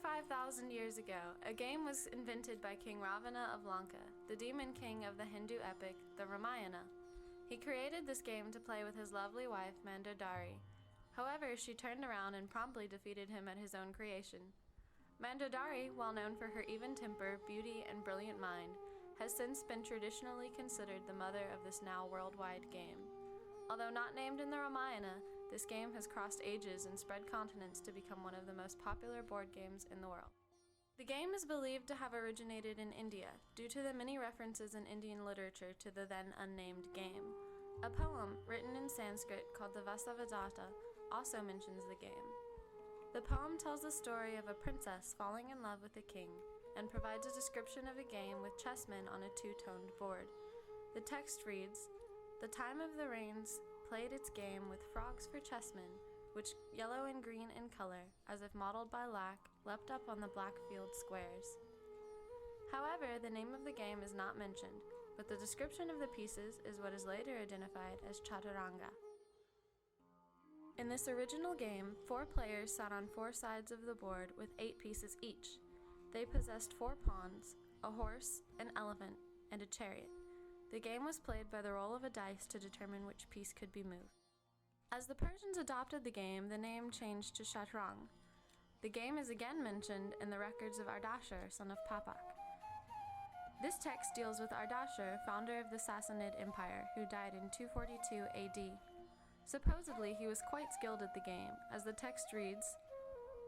5,000 years ago, a game was invented by King Ravana of Lanka, the demon king of the Hindu epic, the Ramayana. He created this game to play with his lovely wife, Mandodari. However, she turned around and promptly defeated him at his own creation. Mandodari, well known for her even temper, beauty, and brilliant mind, has since been traditionally considered the mother of this now worldwide game. Although not named in the Ramayana, this game has crossed ages and spread continents to become one of the most popular board games in the world. The game is believed to have originated in India due to the many references in Indian literature to the then unnamed game. A poem written in Sanskrit called the Vasavadatta also mentions the game. The poem tells the story of a princess falling in love with a king and provides a description of a game with chessmen on a two-toned board. The text reads, "The time of the rains played its game with frogs for chessmen, which, yellow and green in color, as if mottled by lac, leapt up on the black field squares." However, the name of the game is not mentioned, but the description of the pieces is what is later identified as Chaturanga. In this original game, 4 players sat on 4 sides of the board with 8 pieces each. They possessed 4 pawns, a horse, an elephant, and a chariot. The game was played by the roll of a dice to determine which piece could be moved. As the Persians adopted the game, the name changed to Shatrang. The game is again mentioned in the records of Ardashir, son of Papak. This text deals with Ardashir, founder of the Sassanid Empire, who died in 242 AD. Supposedly, he was quite skilled at the game, as the text reads,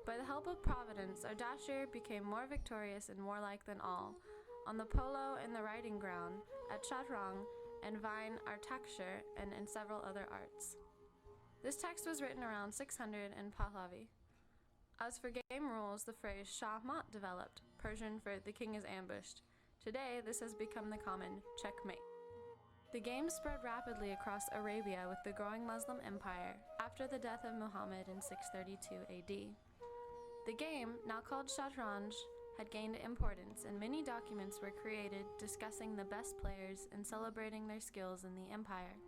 "By the help of Providence, Ardashir became more victorious and warlike than all, on the polo and the riding ground, at Shatrang and Vine Artakshir, and in several other arts." This text was written around 600 in Pahlavi. As for game rules, the phrase Shah Mat developed, Persian for "the king is ambushed." Today, this has become the common checkmate. The game spread rapidly across Arabia with the growing Muslim empire after the death of Muhammad in 632 AD. The game, now called Shatranj, had gained importance, and many documents were created discussing the best players and celebrating their skills in the empire.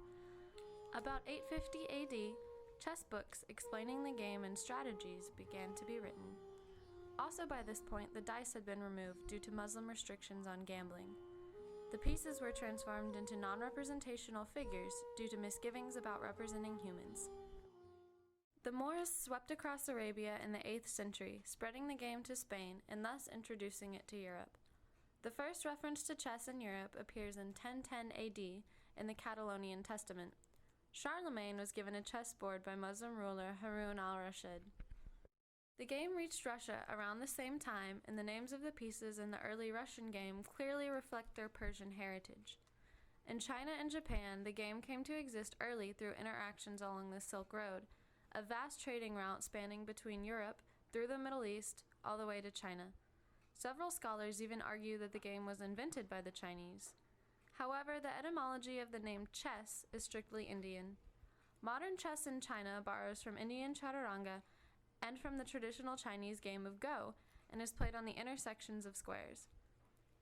About 850 AD, chess books explaining the game and strategies began to be written. Also by this point, the dice had been removed due to Muslim restrictions on gambling. The pieces were transformed into non-representational figures due to misgivings about representing humans. The Moors swept across Arabia in the 8th century, spreading the game to Spain and thus introducing it to Europe. The first reference to chess in Europe appears in 1010 AD in the Catalonian Testament. Charlemagne was given a chessboard by Muslim ruler Harun al-Rashid. The game reached Russia around the same time, and the names of the pieces in the early Russian game clearly reflect their Persian heritage. In China and Japan, the game came to exist early through interactions along the Silk Road, a vast trading route spanning between Europe, through the Middle East, all the way to China. Several scholars even argue that the game was invented by the Chinese. However, the etymology of the name chess is strictly Indian. Modern chess in China borrows from Indian chaturanga and from the traditional Chinese game of Go, and is played on the intersections of squares.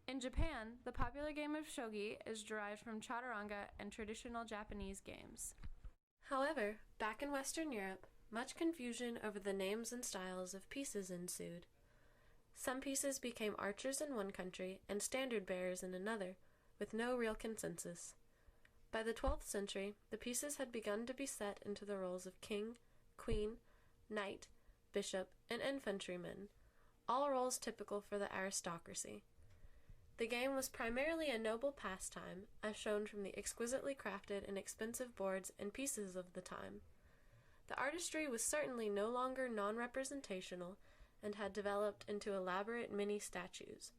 In Japan, the popular game of shogi is derived from chaturanga and traditional Japanese games. However, back in Western Europe, much confusion over the names and styles of pieces ensued. Some pieces became archers in one country and standard bearers in another, with no real consensus. By the 12th century, the pieces had begun to be set into the roles of king, queen, knight, bishop, and infantryman, all roles typical for the aristocracy. The game was primarily a noble pastime, as shown from the exquisitely crafted and expensive boards and pieces of the time. The artistry was certainly no longer non-representational and had developed into elaborate mini-statues.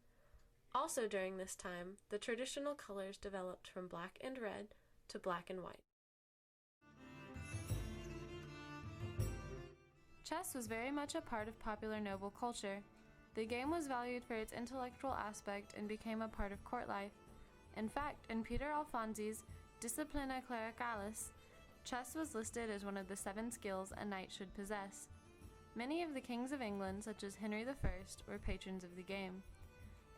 Also during this time, the traditional colors developed from black and red to black and white. Chess was very much a part of popular noble culture. The game was valued for its intellectual aspect and became a part of court life. In fact, in Peter Alfonsi's Disciplina Clericalis, chess was listed as one of the 7 skills a knight should possess. Many of the kings of England, such as Henry I, were patrons of the game.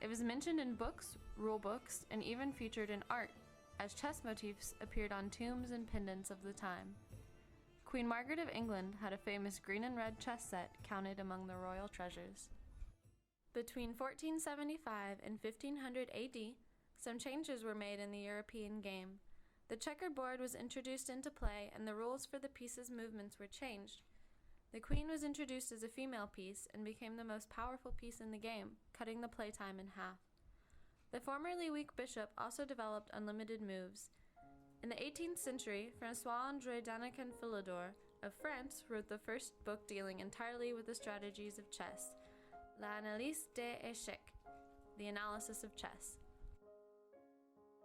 It was mentioned in books, rule books, and even featured in art, as chess motifs appeared on tombs and pendants of the time. Queen Margaret of England had a famous green and red chess set counted among the royal treasures. Between 1475 and 1500 AD, some changes were made in the European game. The checkerboard was introduced into play, and the rules for the piece's movements were changed. The queen was introduced as a female piece and became the most powerful piece in the game, cutting the playtime in half. The formerly weak bishop also developed unlimited moves. In the 18th century, François-André Danican Philidor of France wrote the first book dealing entirely with the strategies of chess, L'analyse des échecs, the analysis of chess.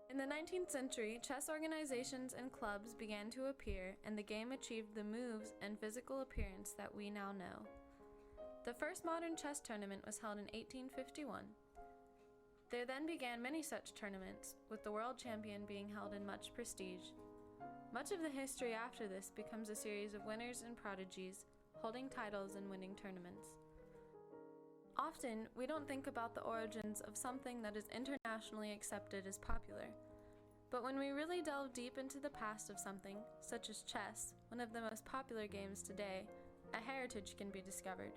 In the 19th century, chess organizations and clubs began to appear, and the game achieved the moves and physical appearance that we now know. The first modern chess tournament was held in 1851. There then began many such tournaments, with the world champion being held in much prestige. Much of the history after this becomes a series of winners and prodigies, holding titles and winning tournaments. Often, we don't think about the origins of something that is internationally accepted as popular. But when we really delve deep into the past of something, such as chess, one of the most popular games today, a heritage can be discovered.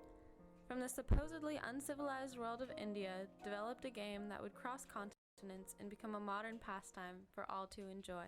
From the supposedly uncivilized world of India developed a game that would cross continents and become a modern pastime for all to enjoy.